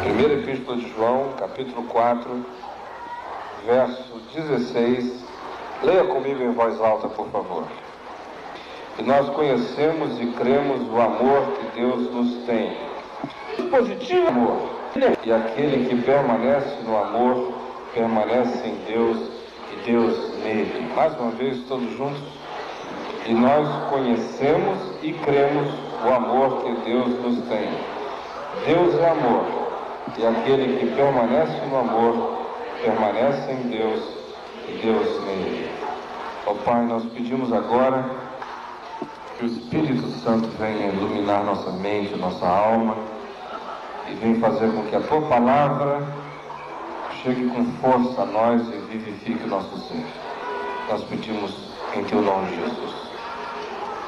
Primeira Epístola de João, capítulo 4, verso 16. Leia comigo em voz alta, por favor. E nós conhecemos e cremos o amor que Deus nos tem. Positivo amor. E aquele que permanece no amor, permanece em Deus e Deus nele. Mais uma vez, todos juntos. E nós conhecemos e cremos o amor que Deus nos tem. Deus é amor. E aquele que permanece no amor, permanece em Deus e Deus nele. Ó Pai, nós pedimos agora que o Espírito Santo venha iluminar nossa mente, nossa alma, e venha fazer com que a Tua palavra chegue com força a nós e vivifique o nosso ser. Nós pedimos em Teu nome, Jesus.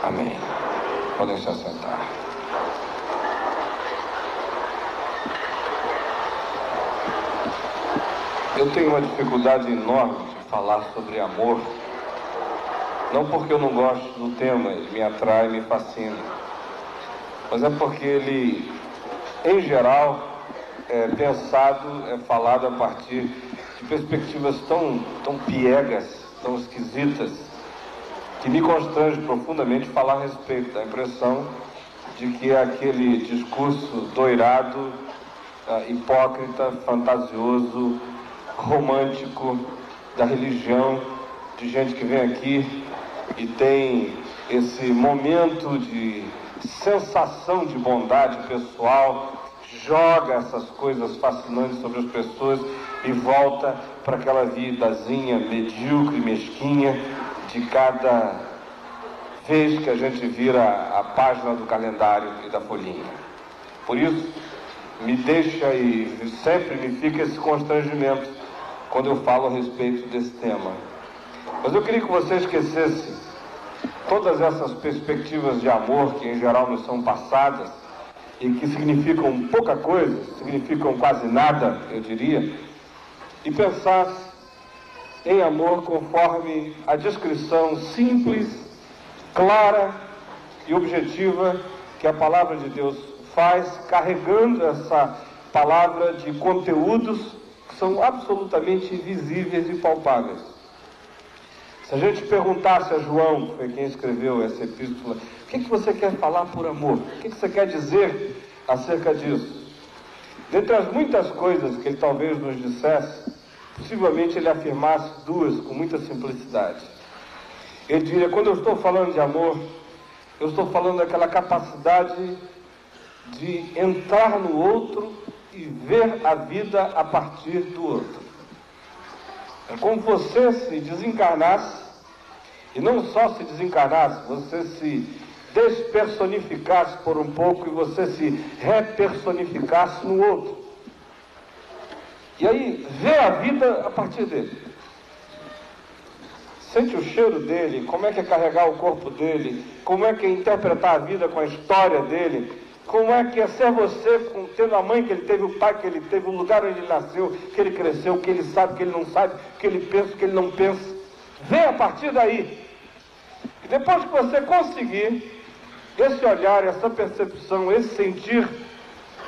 Amém. Podem se assentar. Eu tenho uma dificuldade enorme de falar sobre amor. Não porque eu não gosto do tema, ele me atrai, me fascina, mas é porque ele, em geral, é pensado, é falado a partir de perspectivas tão piegas, tão esquisitas, que me constrange profundamente falar a respeito. Da impressão de que é aquele discurso doirado, hipócrita, fantasioso, romântico da religião, de gente que vem aqui e tem esse momento de sensação de bondade pessoal, joga essas coisas fascinantes sobre as pessoas e volta para aquela vidazinha medíocre, mesquinha, de cada vez que a gente vira a página do calendário e da folhinha. Por isso, me deixa e sempre me fica esse constrangimento quando eu falo a respeito desse tema. Mas eu queria que você esquecesse todas essas perspectivas de amor que em geral nos são passadas e que significam pouca coisa, significam quase nada, eu diria, e pensasse em amor conforme a descrição simples, clara e objetiva que a palavra de Deus faz, carregando essa palavra de conteúdos que são absolutamente visíveis e palpáveis. Se a gente perguntasse a João, que foi quem escreveu essa epístola, o que você quer falar por amor? O que você quer dizer acerca disso? Dentre as muitas coisas que ele talvez nos dissesse, possivelmente ele afirmasse duas com muita simplicidade. Ele diria: quando eu estou falando de amor, eu estou falando daquela capacidade de entrar no outro e ver a vida a partir do outro. É como você se desencarnasse, e não só se desencarnasse, você se despersonificasse por um pouco e você se repersonificasse no outro. E aí, vê a vida a partir dele. Sente o cheiro dele, como é que é carregar o corpo dele, como é que é interpretar a vida com a história dele, como é que é ser você, tendo a mãe que ele teve, o pai que ele teve, o lugar onde ele nasceu, que ele cresceu, o que ele sabe, o que ele não sabe, o que ele pensa, o que ele não pensa. Vê a partir daí. E depois que você conseguir esse olhar, essa percepção, esse sentir,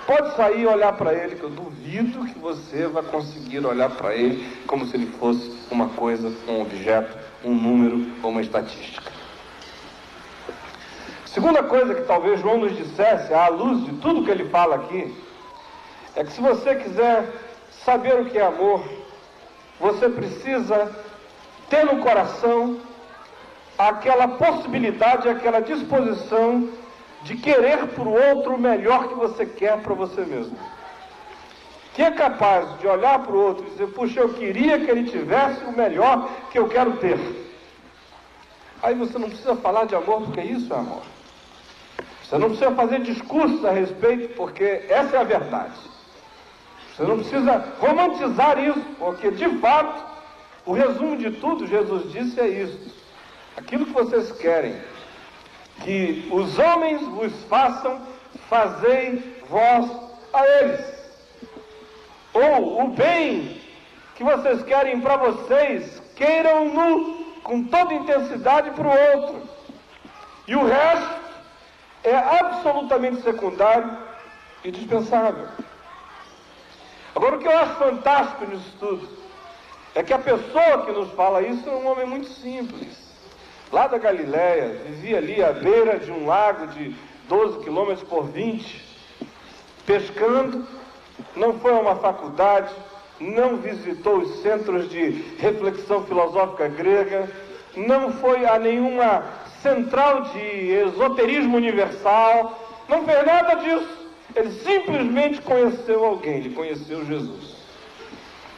pode sair e olhar para ele, que eu duvido que você vai conseguir olhar para ele como se ele fosse uma coisa, um objeto, um número ou uma estatística. Segunda coisa que talvez João nos dissesse, à luz de tudo que ele fala aqui, é que se você quiser saber o que é amor, você precisa ter no coração aquela possibilidade, aquela disposição de querer para o outro o melhor que você quer para você mesmo. Que é capaz de olhar para o outro e dizer: puxa, eu queria que ele tivesse o melhor que eu quero ter. Aí você não precisa falar de amor, porque isso é amor. Você não precisa fazer discursos a respeito, porque essa é a verdade. Você não precisa romantizar isso, porque de fato, o resumo de tudo, Jesus disse, é isso. Aquilo que vocês querem que os homens vos façam, fazei vós a eles. Ou o bem que vocês querem para vocês, queiram-no com toda intensidade para o outro. E o resto é absolutamente secundário e dispensável. Agora, o que eu acho fantástico nisso tudo é que a pessoa que nos fala isso é um homem muito simples. Lá da Galileia, vivia ali à beira de um lago de 12 quilômetros por 20, pescando, não foi a uma faculdade, não visitou os centros de reflexão filosófica grega, não foi a nenhuma central de esoterismo universal, não fez nada disso. Ele simplesmente conheceu alguém, ele conheceu Jesus.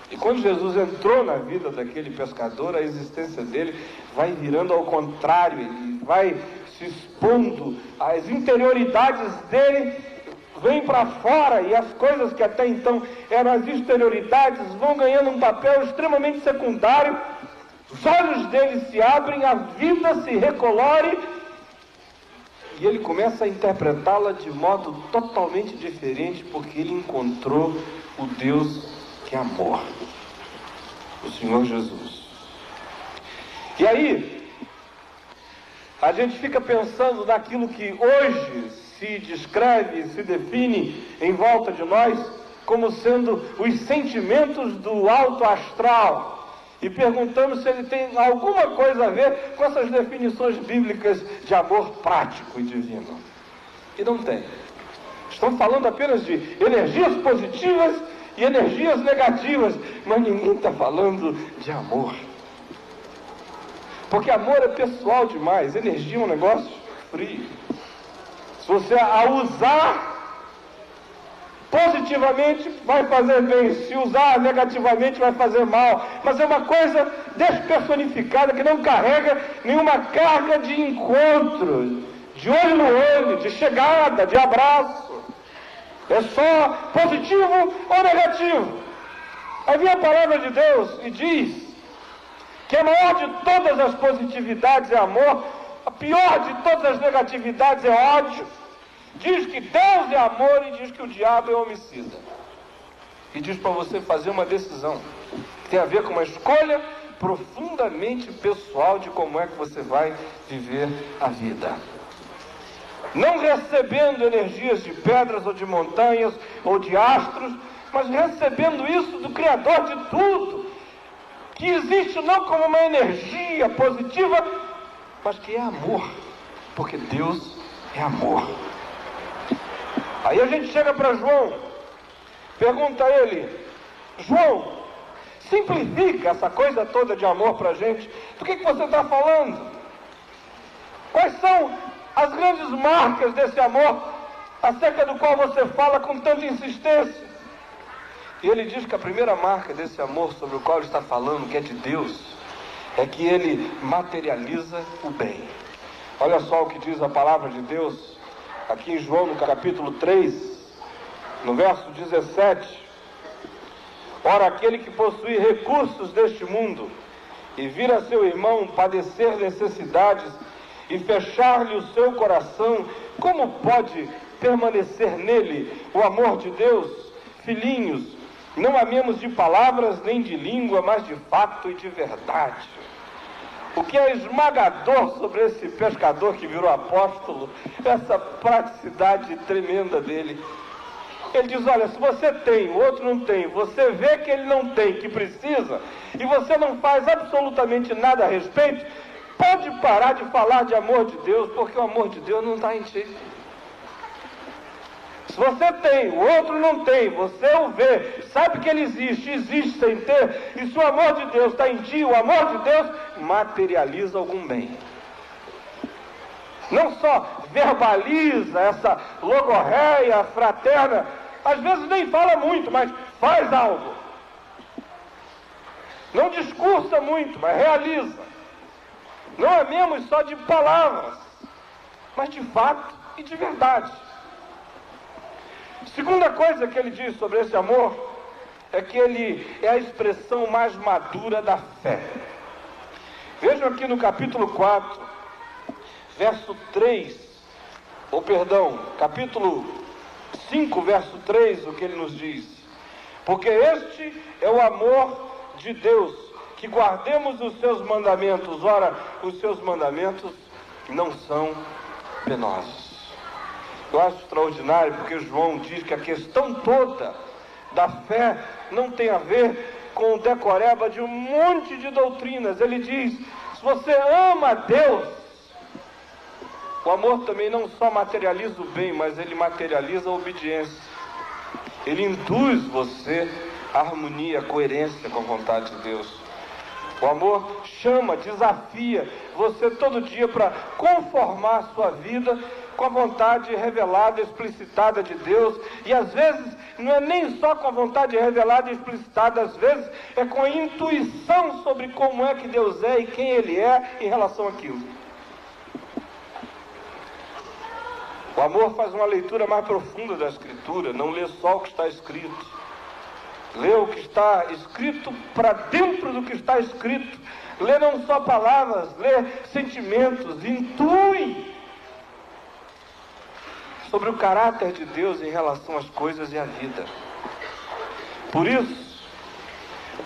E quando Jesus entrou na vida daquele pescador, a existência dele vai virando ao contrário, ele vai se expondo, as interioridades dele vêm para fora, e as coisas que até então eram as exterioridades vão ganhando um papel extremamente secundário. Os olhos dele se abrem, a vida se recolore, e ele começa a interpretá-la de modo totalmente diferente, porque ele encontrou o Deus que é amor, o Senhor Jesus. E aí, a gente fica pensando naquilo que hoje se descreve, se define em volta de nós como sendo os sentimentos do alto astral, e perguntamos se ele tem alguma coisa a ver com essas definições bíblicas de amor prático e divino. E não tem. Estão falando apenas de energias positivas e energias negativas, mas ninguém está falando de amor. Porque amor é pessoal demais, energia é um negócio frio. Se você a usar positivamente, vai fazer bem. Se usar negativamente, vai fazer mal. Mas é uma coisa despersonificada, que não carrega nenhuma carga de encontro, de olho no olho, de chegada, de abraço. É só positivo ou negativo. Aí vem a palavra de Deus e diz que a maior de todas as positividades é amor, a pior de todas as negatividades é ódio. Diz que Deus é amor e diz que o diabo é homicida. E diz para você fazer uma decisão que tem a ver com uma escolha profundamente pessoal de como é que você vai viver a vida. Não recebendo energias de pedras ou de montanhas ou de astros, mas recebendo isso do Criador de tudo, que existe não como uma energia positiva, mas que é amor, porque Deus é amor. Aí a gente chega para João, pergunta a ele: João, simplifica essa coisa toda de amor para a gente. Do que você está falando? Quais são as grandes marcas desse amor, acerca do qual você fala com tanta insistência? E ele diz que a primeira marca desse amor sobre o qual ele está falando, que é de Deus, é que ele materializa o bem. Olha só o que diz a palavra de Deus, aqui em João, no capítulo 3, no verso 17. Ora, aquele que possui recursos deste mundo, e vir a seu irmão padecer necessidades, e fechar-lhe o seu coração, como pode permanecer nele o amor de Deus? Filhinhos, não amemos de palavras nem de língua, mas de fato e de verdade. O que é esmagador sobre esse pescador que virou apóstolo, essa praticidade tremenda dele. Ele diz: olha, se você tem, o outro não tem, você vê que ele não tem, que precisa, e você não faz absolutamente nada a respeito, pode parar de falar de amor de Deus, porque o amor de Deus não está em ti. Se você tem, o outro não tem, você o vê, sabe que ele existe sem ter, e se o amor de Deus está em ti, o amor de Deus materializa algum bem. Não só verbaliza essa logorreia fraterna, às vezes nem fala muito, mas faz algo. Não discursa muito, mas realiza. Não amemos só de palavras, mas de fato e de verdade. Segunda coisa que ele diz sobre esse amor é que ele é a expressão mais madura da fé. Vejam aqui no capítulo 4, verso 3, capítulo 5, verso 3, o que ele nos diz: porque este é o amor de Deus, que guardemos os seus mandamentos. Ora, os seus mandamentos não são penosos. Eu acho extraordinário porque João diz que a questão toda da fé não tem a ver com o decoreba de um monte de doutrinas. Ele diz, se você ama a Deus, o amor também não só materializa o bem, mas ele materializa a obediência. Ele induz você à harmonia, à coerência com a vontade de Deus. O amor chama, desafia você todo dia para conformar a sua vida com a vontade revelada, explicitada de Deus. E às vezes não é nem só com a vontade revelada e explicitada, às vezes é com a intuição sobre como é que Deus é e quem Ele é em relação àquilo. O amor faz uma leitura mais profunda da Escritura, não lê só o que está escrito. Lê o que está escrito para dentro do que está escrito. Lê não só palavras, lê sentimentos, intui sobre o caráter de Deus em relação às coisas e à vida. Por isso,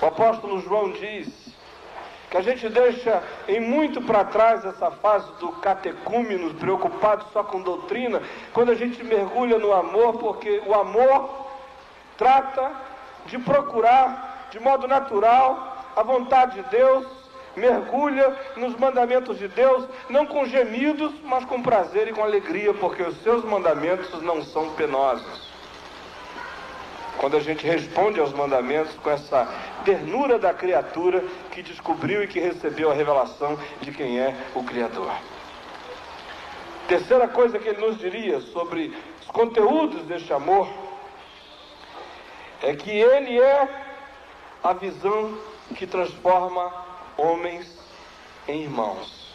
o apóstolo João diz que a gente deixa em muito para trás essa fase do catecúmenos, preocupado só com doutrina, quando a gente mergulha no amor, porque o amor trata de procurar de modo natural a vontade de Deus, mergulha nos mandamentos de Deus, não com gemidos, mas com prazer e com alegria, porque os seus mandamentos não são penosos. Quando a gente responde aos mandamentos com essa ternura da criatura que descobriu e que recebeu a revelação de quem é o Criador. Terceira coisa que ele nos diria sobre os conteúdos deste amor é que ele é a visão que transforma homens em irmãos.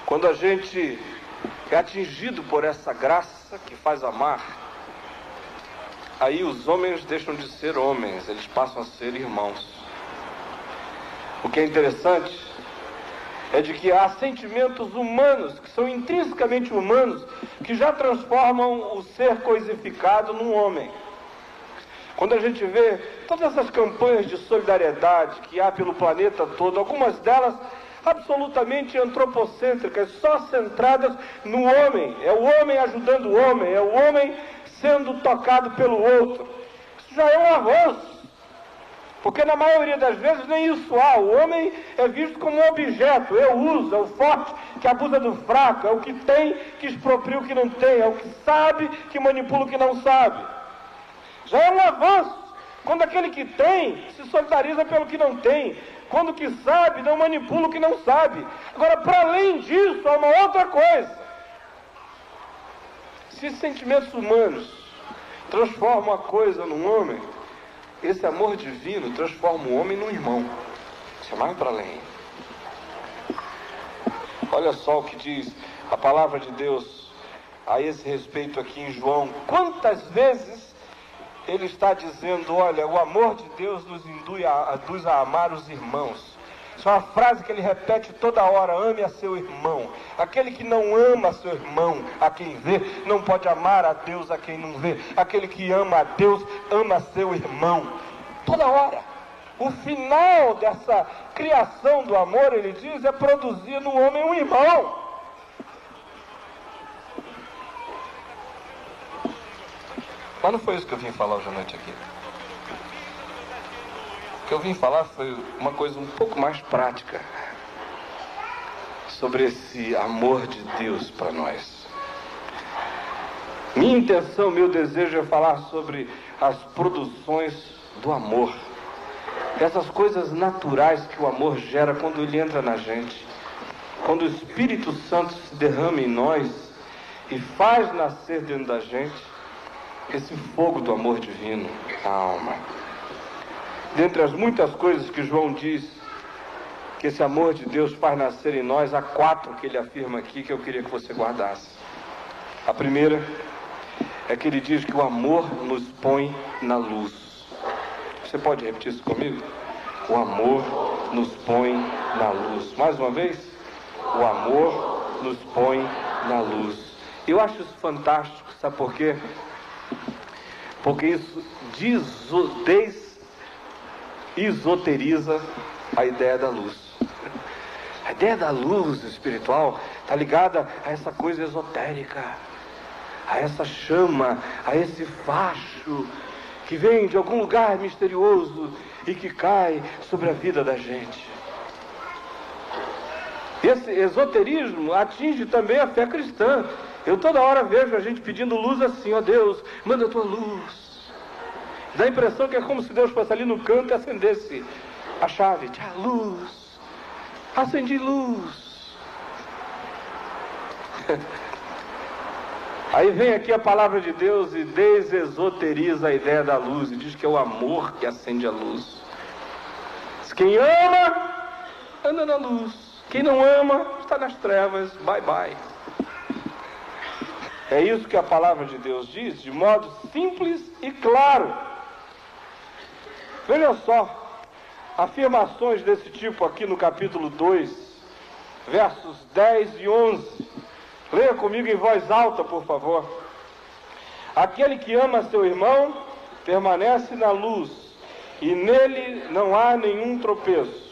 Quando a gente é atingido por essa graça que faz amar, aí os homens deixam de ser homens, eles passam a ser irmãos. O que é interessante é de que há sentimentos humanos, que são intrinsecamente humanos, que já transformam o ser coisificado num homem. Quando a gente vê todas essas campanhas de solidariedade que há pelo planeta todo, algumas delas absolutamente antropocêntricas, só centradas no homem. É o homem ajudando o homem, é o homem sendo tocado pelo outro. Isso já é um avanço, porque na maioria das vezes nem isso há. O homem é visto como um objeto, é o uso, é o forte que abusa do fraco, é o que tem que expropria o que não tem, é o que sabe que manipula o que não sabe. Já é um avanço, quando aquele que tem se solidariza pelo que não tem, quando o que sabe não manipula o que não sabe. Agora, para além disso, há uma outra coisa. Se sentimentos humanos transformam a coisa num homem, esse amor divino transforma o homem num irmão. Isso é mais para além. Olha só o que diz a palavra de Deus a esse respeito aqui em João. Quantas vezes ele está dizendo, olha, o amor de Deus nos induz a amar os irmãos. Isso é uma frase que ele repete toda hora, ame a seu irmão. Aquele que não ama seu irmão, a quem vê, não pode amar a Deus a quem não vê. Aquele que ama a Deus, ama seu irmão. Toda hora. O final dessa criação do amor, ele diz, é produzir no homem um irmão. Mas não foi isso que eu vim falar hoje à noite aqui. O que eu vim falar foi uma coisa um pouco mais prática sobre esse amor de Deus para nós. Minha intenção, meu desejo é falar sobre as produções do amor. Essas coisas naturais que o amor gera quando ele entra na gente. Quando o Espírito Santo se derrama em nós e faz nascer dentro da gente esse fogo do amor divino na alma. Dentre as muitas coisas que João diz que esse amor de Deus faz nascer em nós, há 4 que ele afirma aqui que eu queria que você guardasse. A primeira é que ele diz que o amor nos põe na luz. Você pode repetir isso comigo? O amor nos põe na luz. Mais uma vez, o amor nos põe na luz. Eu acho isso fantástico, sabe por quê? Porque isso esoteriza a ideia da luz. A ideia da luz espiritual está ligada a essa coisa esotérica, a essa chama, a esse facho que vem de algum lugar misterioso e que cai sobre a vida da gente. Esse esoterismo atinge também a fé cristã. Eu toda hora vejo a gente pedindo luz assim, ó Deus, manda a tua luz. Dá a impressão que é como se Deus fosse ali no canto e acendesse a chave. Tchau, luz. Acendi luz. Aí vem aqui a palavra de Deus e desesoteriza a ideia da luz e diz que é o amor que acende a luz. Quem ama, anda na luz. Quem não ama, está nas trevas. Bye, bye. É isso que a palavra de Deus diz, de modo simples e claro. Veja só. Afirmações desse tipo aqui no capítulo 2, versos 10 e 11. Leia comigo em voz alta, por favor. Aquele que ama seu irmão permanece na luz, e nele não há nenhum tropeço.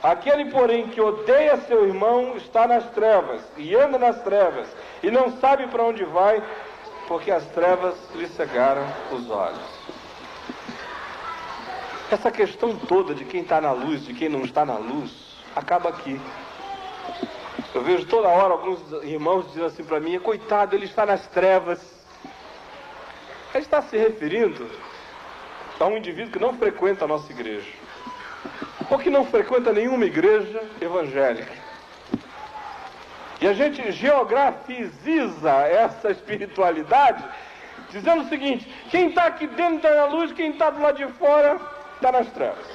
Aquele, porém, que odeia seu irmão está nas trevas, e anda nas trevas, e não sabe para onde vai, porque as trevas lhe cegaram os olhos. Essa questão toda de quem está na luz, de quem não está na luz, acaba aqui. Eu vejo toda hora alguns irmãos dizendo assim para mim, coitado, ele está nas trevas. Ele está se referindo a um indivíduo que não frequenta a nossa igreja, ou que não frequenta nenhuma igreja evangélica. E a gente geografiziza essa espiritualidade, dizendo o seguinte, quem está aqui dentro está na luz, quem está do lado de fora está nas trevas.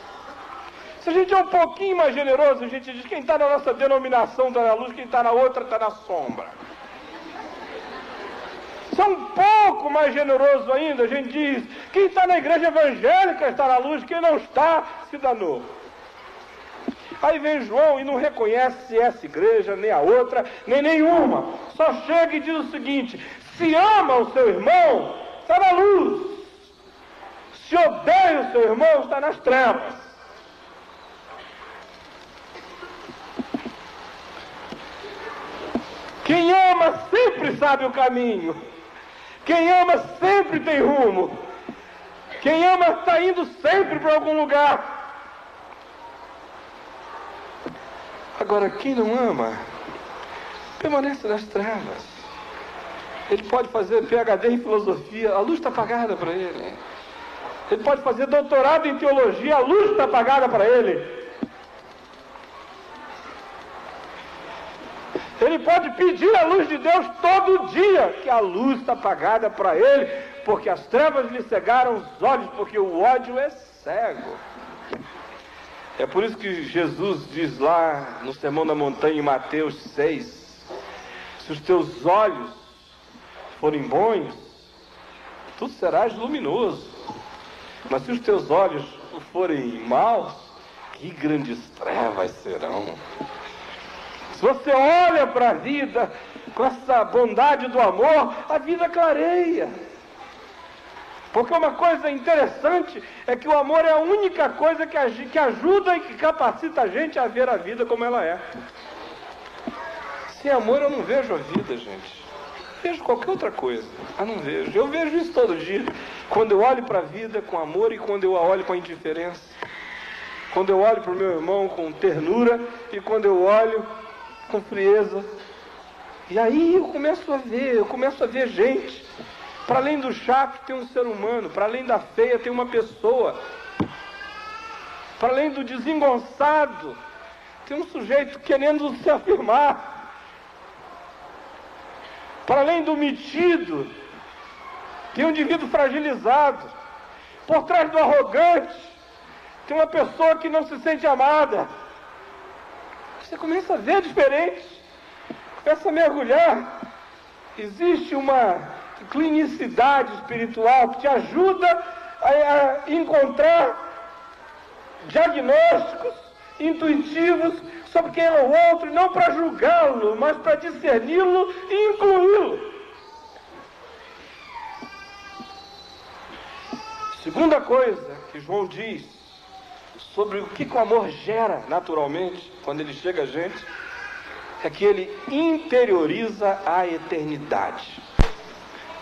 Se a gente é um pouquinho mais generoso, a gente diz quem está na nossa denominação está na luz, quem está na outra está na sombra. Se é um pouco mais generoso ainda, a gente diz quem está na igreja evangélica está na luz, quem não está se danou. Aí vem João e não reconhece essa igreja, nem a outra, nem nenhuma. Só chega e diz o seguinte, se ama o seu irmão, está na luz. Se odeia o seu irmão, está nas trevas. Quem ama sempre sabe o caminho. Quem ama sempre tem rumo. Quem ama está indo sempre para algum lugar. Agora, quem não ama, permanece nas trevas. Ele pode fazer PhD em filosofia, a luz está apagada para ele. Ele pode fazer doutorado em teologia, a luz está apagada para ele. Ele pode pedir a luz de Deus todo dia, que a luz está apagada para ele, porque as trevas lhe cegaram os olhos, porque o ódio é cego. É por isso que Jesus diz lá no Sermão da Montanha, em Mateus 6, se os teus olhos forem bons, tu serás luminoso. Mas se os teus olhos forem maus, que grandes trevas serão. Se você olha para a vida com essa bondade do amor, a vida clareia. Porque uma coisa interessante é que o amor é a única coisa que ajuda e que capacita a gente a ver a vida como ela é. Sem amor eu não vejo a vida, gente. Vejo qualquer outra coisa, mas não vejo. Eu vejo isso todo dia. Quando eu olho para a vida com amor e quando eu a olho com indiferença. Quando eu olho para o meu irmão com ternura e quando eu olho com frieza. E aí eu começo a ver gente. Para além do chato tem um ser humano, para além da feia tem uma pessoa. Para além do desengonçado, tem um sujeito querendo se afirmar. Para além do metido, tem um indivíduo fragilizado. Por trás do arrogante, tem uma pessoa que não se sente amada. Você começa a ver diferente, começa a mergulhar. Existe uma clinicidade espiritual que te ajuda a encontrar diagnósticos intuitivos sobre quem é o outro, não para julgá-lo, mas para discerni-lo e incluí-lo. Segunda coisa que João diz sobre o que o amor gera naturalmente, quando ele chega a gente, é que ele interioriza a eternidade.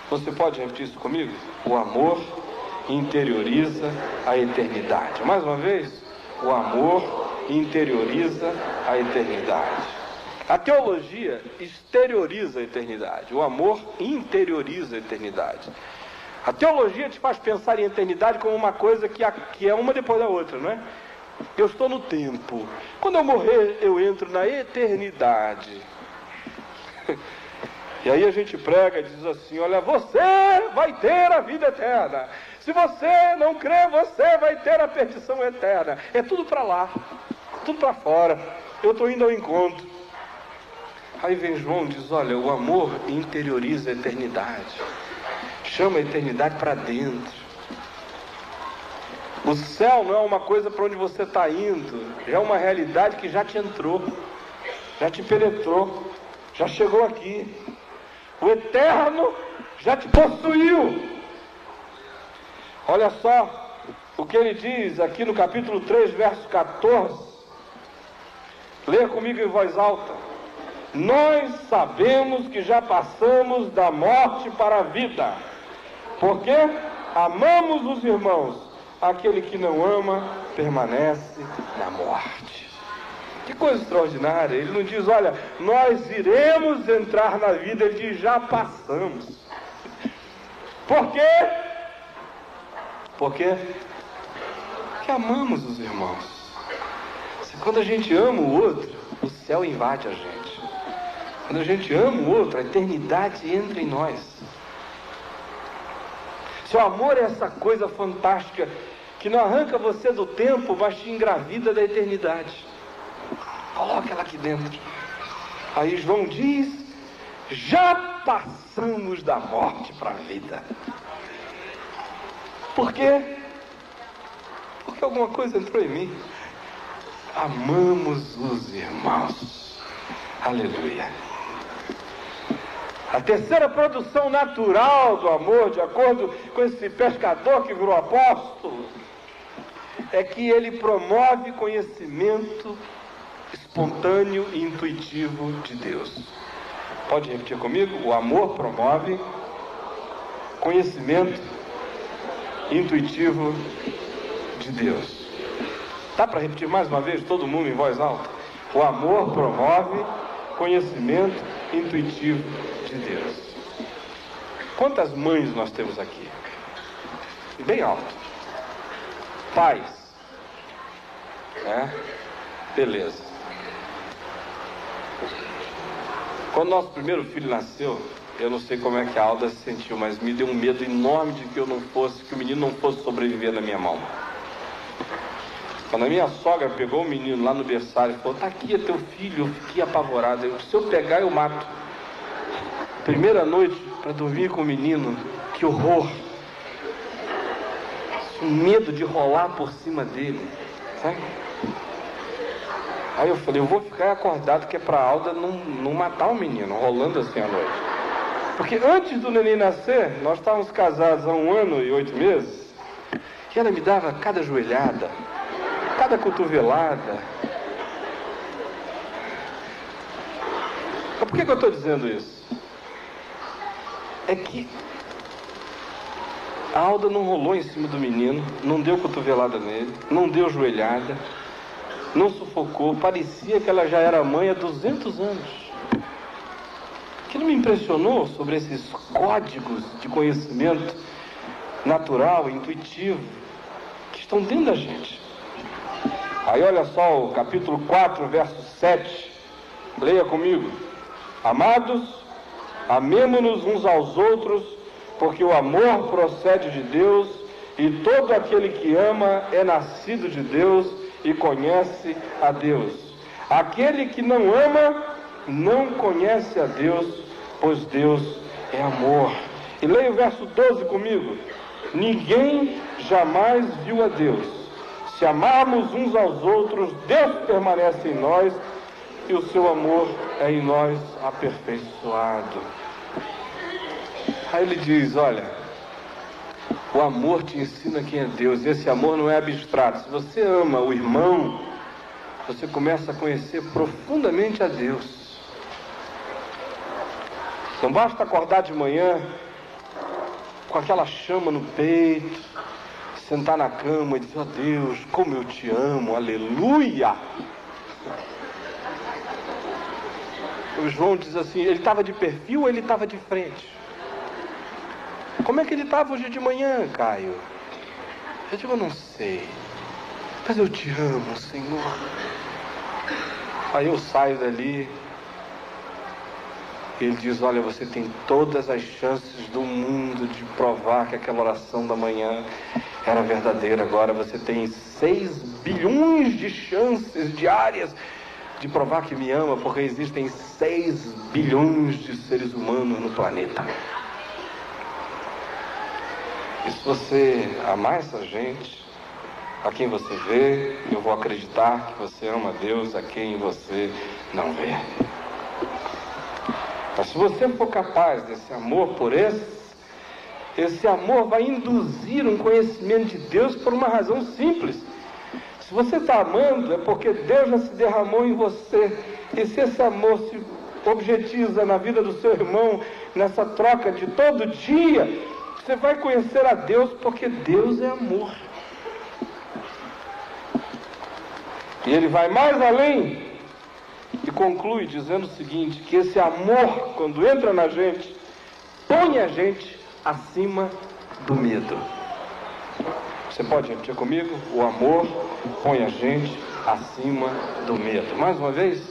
Você pode repetir isso comigo? O amor interioriza a eternidade. Mais uma vez, o amor interioriza a eternidade. A teologia exterioriza a eternidade. O amor interioriza a eternidade. A teologia te faz pensar em eternidade como uma coisa que é uma depois da outra, não é? Eu estou no tempo. Quando eu morrer, eu entro na eternidade. E aí a gente prega e diz assim: olha, você vai ter a vida eterna. Se você não crê, você vai ter a perdição eterna. É tudo para lá, tudo para fora. Eu estou indo ao encontro. Aí vem João e diz: olha, o amor interioriza a eternidade. Chama a eternidade para dentro. O céu não é uma coisa para onde você está indo. É uma realidade que já te entrou, já te penetrou, já chegou aqui. O eterno já te possuiu. Olha só o que ele diz aqui no capítulo 3, verso 14. Leia comigo em voz alta. Nós sabemos que já passamos da morte para a vida, porque amamos os irmãos. Aquele que não ama permanece na morte. Que coisa extraordinária. Ele não diz: olha, nós iremos entrar na vida. Ele diz: já passamos. Por quê? Por quê? Porque amamos os irmãos. Quando a gente ama o outro, o céu invade a gente. Quando a gente ama o outro, a eternidade entra em nós. Seu amor é essa coisa fantástica que não arranca você do tempo, mas te engravida da eternidade. Coloca ela aqui dentro. Aí João diz: já passamos da morte para a vida. Por quê? Porque alguma coisa entrou em mim. Amamos os irmãos. Aleluia. A terceira produção natural do amor, de acordo com esse pescador que virou apóstolo, é que ele promove conhecimento espontâneo e intuitivo de Deus. Pode repetir comigo? O amor promove conhecimento intuitivo de Deus. Dá para repetir mais uma vez, todo mundo em voz alta? O amor promove conhecimento intuitivo de Deus. Quantas mães nós temos aqui? Bem alto. Pais. Beleza. Quando nosso primeiro filho nasceu, eu não sei como é que a Alda se sentiu, mas me deu um medo enorme de que o menino não fosse sobreviver na minha mão. Quando a minha sogra pegou o menino lá no berçário e falou: tá aqui, é teu filho, eu fiquei apavorado. Se eu pegar, eu mato. Primeira noite para dormir com o menino, que horror. Um medo de rolar por cima dele, sabe? Aí eu falei: eu vou ficar acordado, que é para a Alda não matar o menino, rolando assim à noite. Porque antes do neném nascer, nós estávamos casados há 1 ano e 8 meses, e ela me dava cada joelhada, cada cotovelada. Mas por que eu estou dizendo isso? É que a Alda não rolou em cima do menino, não deu cotovelada nele, não deu joelhada, não sufocou. Parecia que ela já era mãe há 200 anos. O que não me impressionou sobre esses códigos de conhecimento natural, intuitivo, que estão dentro da gente. Aí olha só o capítulo 4, verso 7. Leia comigo. Amados, amemo-nos uns aos outros, porque o amor procede de Deus, e todo aquele que ama é nascido de Deus e conhece a Deus. Aquele que não ama não conhece a Deus, pois Deus é amor. E leia o verso 12 comigo. Ninguém jamais viu a Deus. Se amarmos uns aos outros, Deus permanece em nós e o seu amor é em nós aperfeiçoado. Aí ele diz: olha, O amor te ensina quem é Deus. Esse amor não é abstrato. Se você ama o irmão, você começa a conhecer profundamente a Deus. Não basta acordar de manhã com aquela chama no peito, sentar na cama e dizer: ó Deus, como eu te amo, aleluia. O João diz assim: ele estava de perfil ou ele estava de frente? Como é que ele estava hoje de manhã, Caio? Eu digo: eu não sei, mas eu te amo, Senhor. Aí eu saio dali, e ele diz: olha, você tem todas as chances do mundo de provar que aquela oração da manhã era verdadeira. Agora você tem 6 bilhões de chances diárias de provar que me ama, porque existem 6 bilhões de seres humanos no planeta. E se você amar essa gente, a quem você vê, eu vou acreditar que você ama Deus a quem você não vê. Mas se você for capaz desse amor por esse amor vai induzir um conhecimento de Deus por uma razão simples. Se você está amando, é porque Deus já se derramou em você. E se esse amor se objetiza na vida do seu irmão, nessa troca de todo dia, você vai conhecer a Deus, porque Deus é amor. E ele vai mais além e conclui dizendo o seguinte: que esse amor, quando entra na gente, põe a gente acima do medo. Você pode repetir comigo? O amor põe a gente acima do medo. Mais uma vez: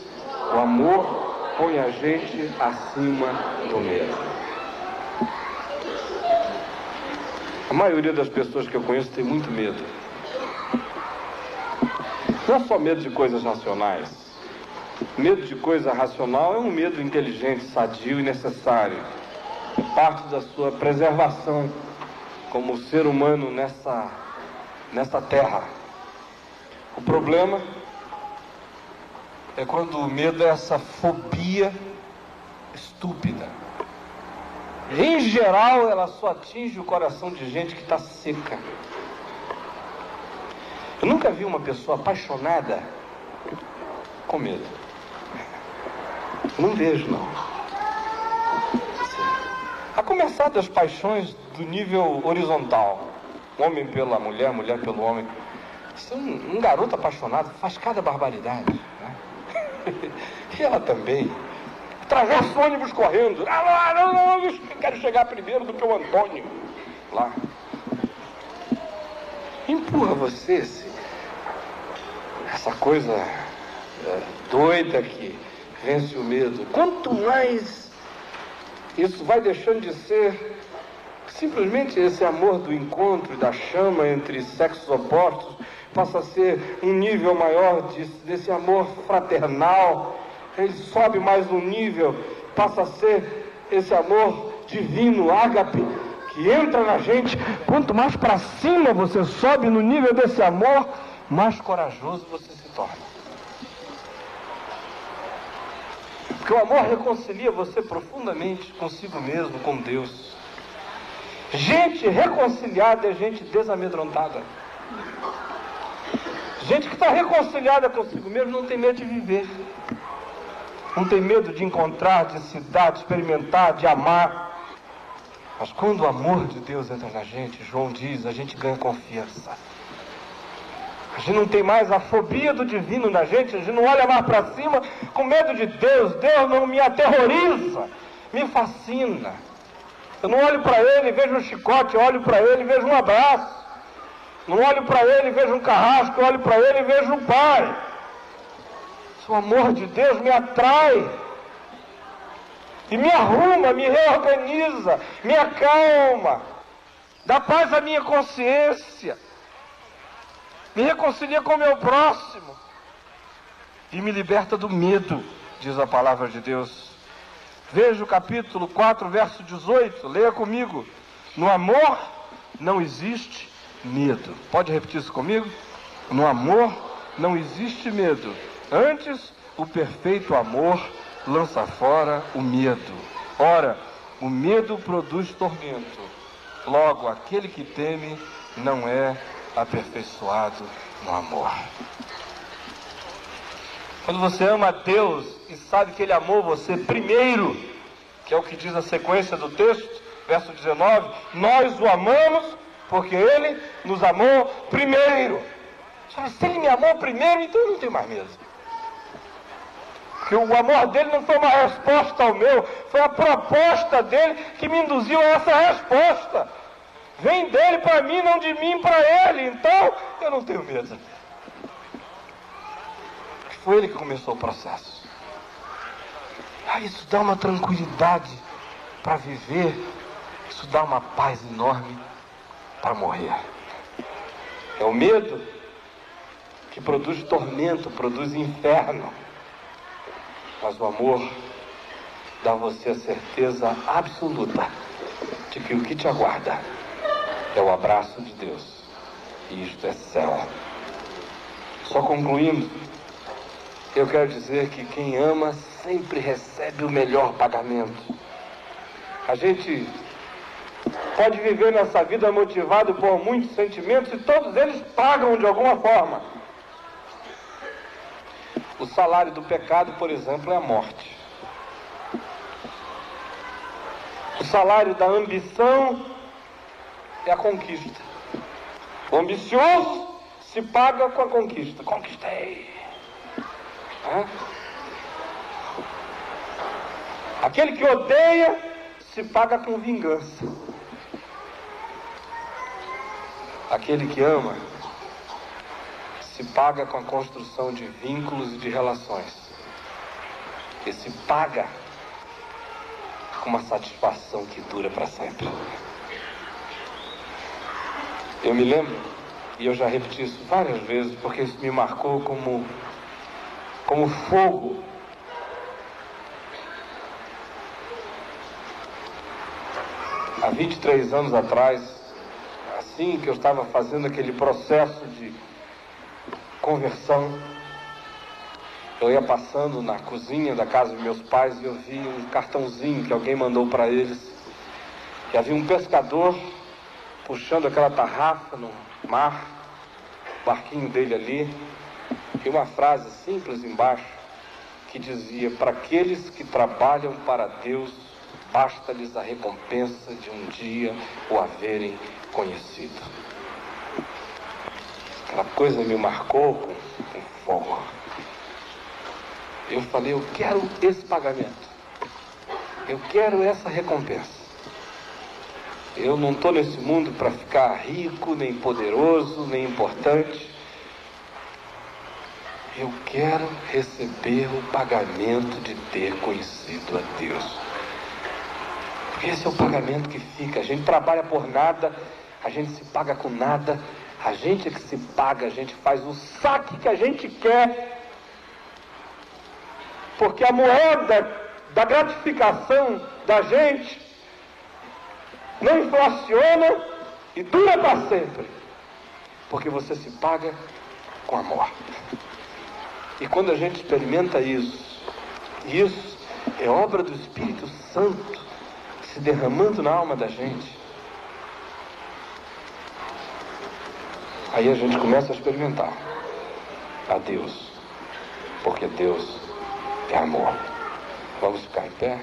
o amor põe a gente acima do medo. A maioria das pessoas que eu conheço tem muito medo. Não é só medo de coisas racionais. Medo de coisa racional é um medo inteligente, sadio e necessário. É parte da sua preservação como ser humano nessa terra. O problema é quando o medo é essa fobia estúpida. Em geral, ela só atinge o coração de gente que está seca. Eu nunca vi uma pessoa apaixonada com medo. Não vejo, não. A começar das paixões do nível horizontal. Homem pela mulher, mulher pelo homem. Se um garoto apaixonado faz cada barbaridade, né? E ela também. Atravessa o ônibus correndo. Não, quero chegar primeiro do que o Antônio. Lá. Empurra você, essa coisa doida que vence o medo. Quanto mais isso vai deixando de ser simplesmente esse amor do encontro e da chama entre sexos opostos, passa a ser um nível maior desse amor fraternal. Ele sobe mais um nível, passa a ser esse amor divino, ágape, que entra na gente. Quanto mais para cima você sobe no nível desse amor, mais corajoso você se torna. Porque o amor reconcilia você profundamente consigo mesmo, com Deus. Gente reconciliada é gente desamedrontada. Gente que está reconciliada consigo mesmo não tem medo de viver. Não tem medo de encontrar, de se dar, de experimentar, de amar. Mas quando o amor de Deus entra na gente, João diz, a gente ganha confiança. A gente não tem mais a fobia do divino na gente, a gente não olha mais para cima com medo de Deus. Deus não me aterroriza, me fascina. Eu não olho para ele e vejo um chicote, eu olho para ele e vejo um abraço. Não olho para ele e vejo um carrasco, eu olho para ele e vejo um pai. O amor de Deus me atrai e me arruma, me reorganiza, me acalma, dá paz à minha consciência, me reconcilia com o meu próximo e me liberta do medo, diz a palavra de Deus. Veja o capítulo 4, verso 18, leia comigo. No amor não existe medo. Pode repetir isso comigo? No amor não existe medo. Antes, o perfeito amor lança fora o medo. Ora, o medo produz tormento. Logo, aquele que teme não é aperfeiçoado no amor. Quando você ama a Deus e sabe que Ele amou você primeiro, que é o que diz a sequência do texto, verso 19, nós o amamos porque Ele nos amou primeiro. Se Ele me amou primeiro, então eu não tenho mais medo. Porque o amor dele não foi uma resposta ao meu, foi a proposta dele que me induziu a essa resposta. Vem dele para mim, não de mim para ele. Então, eu não tenho medo. Foi ele que começou o processo. Isso dá uma tranquilidade para viver. Isso dá uma paz enorme para morrer. É o medo que produz tormento, produz inferno. Mas o amor dá a você a certeza absoluta de que o que te aguarda é o abraço de Deus. E isto é céu. Só concluindo, eu quero dizer que quem ama sempre recebe o melhor pagamento. A gente pode viver nessa vida motivado por muitos sentimentos e todos eles pagam de alguma forma. O salário do pecado, por exemplo, é a morte. O salário da ambição é a conquista. O ambicioso se paga com a conquista. Conquistei. Aquele que odeia se paga com vingança. Aquele que ama se paga com a construção de vínculos e de relações. E se paga com uma satisfação que dura para sempre. Eu me lembro, e eu já repeti isso várias vezes, porque isso me marcou como fogo. Há 23 anos atrás, assim que eu estava fazendo aquele processo de conversão, eu ia passando na cozinha da casa dos meus pais e eu vi um cartãozinho que alguém mandou para eles. E havia um pescador puxando aquela tarrafa no mar, o barquinho dele ali, e uma frase simples embaixo que dizia: para aqueles que trabalham para Deus, basta-lhes a recompensa de um dia o haverem conhecido. Aquela coisa me marcou com fogo. Eu falei, eu quero esse pagamento. Eu quero essa recompensa. Eu não estou nesse mundo para ficar rico, nem poderoso, nem importante. Eu quero receber o pagamento de ter conhecido a Deus. Porque esse é o pagamento que fica. A gente trabalha por nada, a gente se paga com nada. A gente é que se paga, a gente faz o saque que a gente quer. Porque a moeda da gratificação da gente não inflaciona e dura para sempre. Porque você se paga com amor. E quando a gente experimenta isso é obra do Espírito Santo se derramando na alma da gente. Aí a gente começa a experimentar a Deus. Porque Deus é amor. Vamos ficar em pé?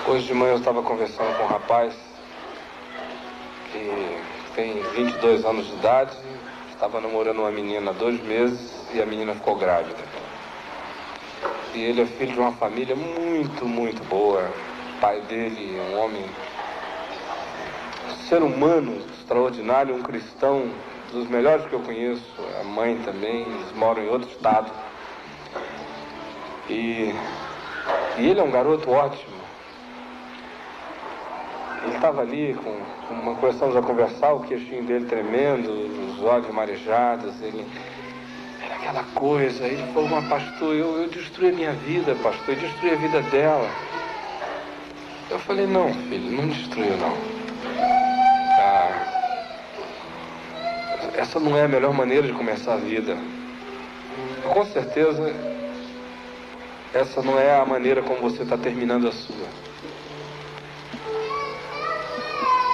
Hoje de manhã eu estava conversando com um rapaz que tem 22 anos de idade, estava namorando uma menina há 2 meses e a menina ficou grávida. E ele é filho de uma família muito, muito boa. O pai dele é um homem, um ser humano extraordinário, um cristão dos melhores que eu conheço. A mãe também, eles moram em outro estado. E ele é um garoto ótimo. Ele estava ali, começamos a conversar, o queixinho dele tremendo, os olhos marejados, era aquela coisa. Ele falou, mas pastor, eu destruí a minha vida, pastor, eu destruí a vida dela. Eu falei, não, filho, não destruiu, não. Essa não é a melhor maneira de começar a vida. Com certeza, essa não é a maneira como você está terminando a sua.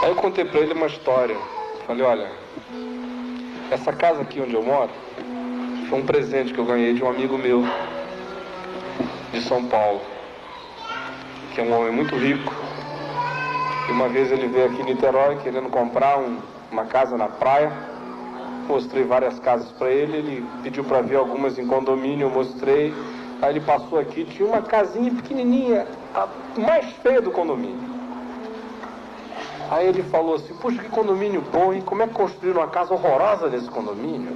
Aí eu contei para ele uma história. Falei, olha, essa casa aqui onde eu moro foi um presente que eu ganhei de um amigo meu de São Paulo, que é um homem muito rico. E uma vez ele veio aqui em Niterói querendo comprar uma casa na praia. Mostrei várias casas para ele. Ele pediu para ver algumas em condomínio, eu mostrei. Aí ele passou aqui, tinha uma casinha pequenininha, a mais feia do condomínio. Aí ele falou assim, puxa, que condomínio bom, hein? Como é que construíram uma casa horrorosa nesse condomínio?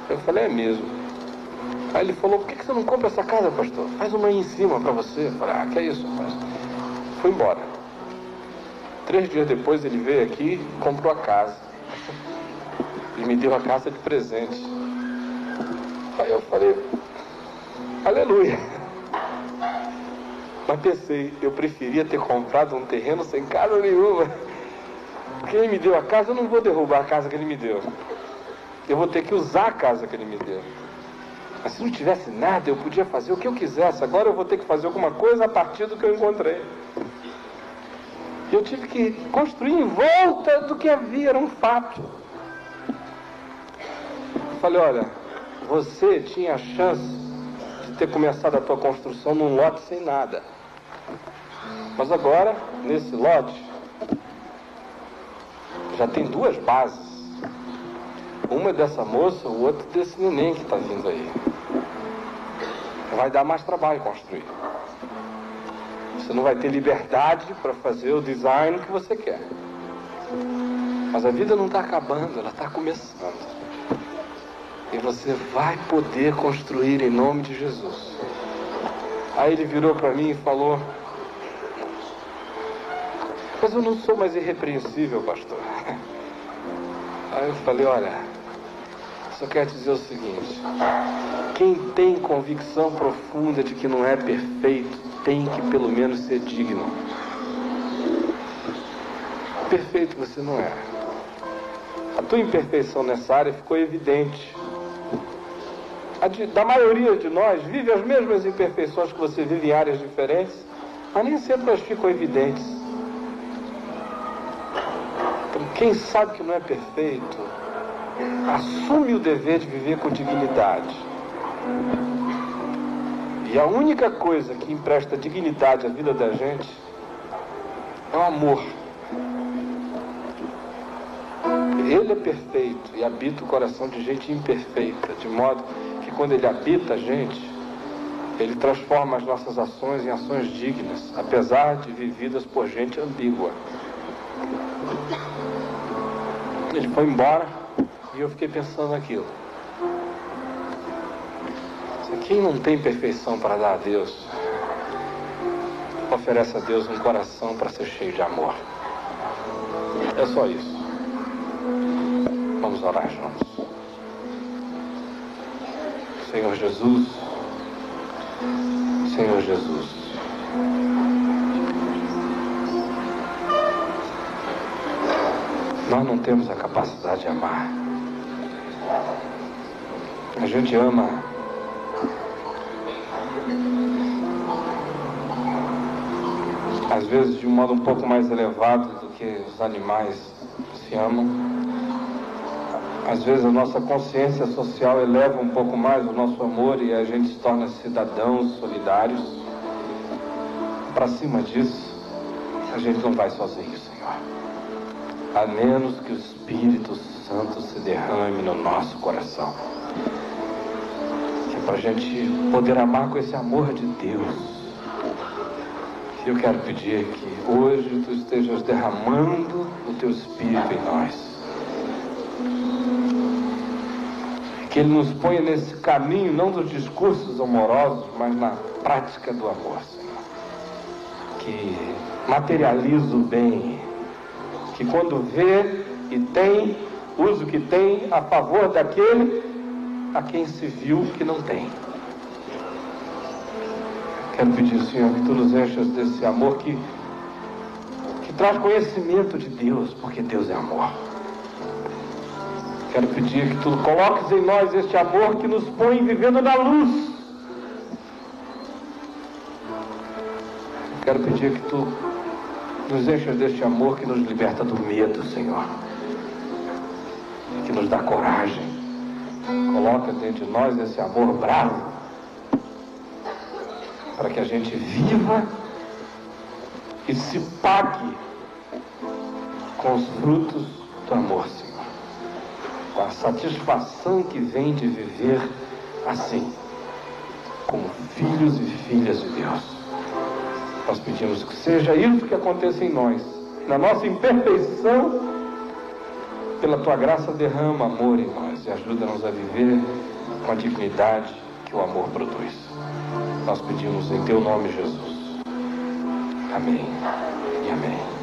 Eu falei, é mesmo. Aí ele falou, por que você não compra essa casa, pastor? Faz uma aí em cima para você. Eu falei, que é isso, rapaz? Foi embora. 3 dias depois ele veio aqui e comprou a casa. Ele me deu a casa de presente. Aí eu falei, aleluia. Mas pensei, eu preferia ter comprado um terreno sem casa nenhuma. Porque ele me deu a casa, eu não vou derrubar a casa que ele me deu. Eu vou ter que usar a casa que ele me deu. Mas se não tivesse nada, eu podia fazer o que eu quisesse. Agora eu vou ter que fazer alguma coisa a partir do que eu encontrei. E eu tive que construir em volta do que havia, era um fato. Eu falei, olha, você tinha a chance de ter começado a tua construção num lote sem nada. Mas agora, nesse lote, já tem 2 bases. Uma é dessa moça, o outro desse neném que está vindo aí. Vai dar mais trabalho construir. Você não vai ter liberdade para fazer o design que você quer. Mas a vida não está acabando, ela está começando. E você vai poder construir em nome de Jesus. Aí ele virou para mim e falou, mas eu não sou mais irrepreensível, pastor. Aí eu falei, olha, só quero dizer o seguinte, quem tem convicção profunda de que não é perfeito, tem que pelo menos ser digno. Perfeito você não é. A tua imperfeição nessa área ficou evidente. Da maioria de nós vive as mesmas imperfeições que você vive em áreas diferentes, mas nem sempre elas ficam evidentes. Então, quem sabe que não é perfeito, assume o dever de viver com dignidade. E a única coisa que empresta dignidade à vida da gente é o amor. Ele é perfeito e habita o coração de gente imperfeita, de modo que quando ele habita a gente, ele transforma as nossas ações em ações dignas, apesar de vividas por gente ambígua. Ele foi embora e eu fiquei pensando naquilo. Quem não tem perfeição para dar a Deus, oferece a Deus um coração para ser cheio de amor. É só isso. Vamos orar juntos. Senhor Jesus, Senhor Jesus, nós não temos a capacidade de amar. A gente ama às vezes de um modo um pouco mais elevado do que os animais se amam. Às vezes a nossa consciência social eleva um pouco mais o nosso amor e a gente se torna cidadãos solidários. Para cima disso, a gente não vai sozinho, Senhor. A menos que o Espírito Santo se derrame no nosso coração. Que é para a gente poder amar com esse amor de Deus. Eu quero pedir que hoje Tu estejas derramando o Teu Espírito em nós. Que Ele nos ponha nesse caminho, não dos discursos amorosos, mas na prática do amor, Senhor. Que materialize o bem que quando vê e tem, usa o que tem a favor daquele a quem se viu que não tem. Quero pedir, Senhor, que Tu nos enchas desse amor que traz conhecimento de Deus, porque Deus é amor. Quero pedir que Tu coloques em nós este amor que nos põe vivendo na luz. Quero pedir que Tu nos enchas deste amor que nos liberta do medo, Senhor, que nos dá coragem. Coloca dentro de nós esse amor bravo, para que a gente viva e se pague com os frutos do amor, Senhor, com a satisfação que vem de viver assim, como filhos e filhas de Deus. Nós pedimos que seja isso que aconteça em nós, na nossa imperfeição. Pela Tua graça derrama amor em nós e ajuda-nos a viver com a dignidade que o amor produz. Nós pedimos em Teu nome, Jesus. Amém e amém.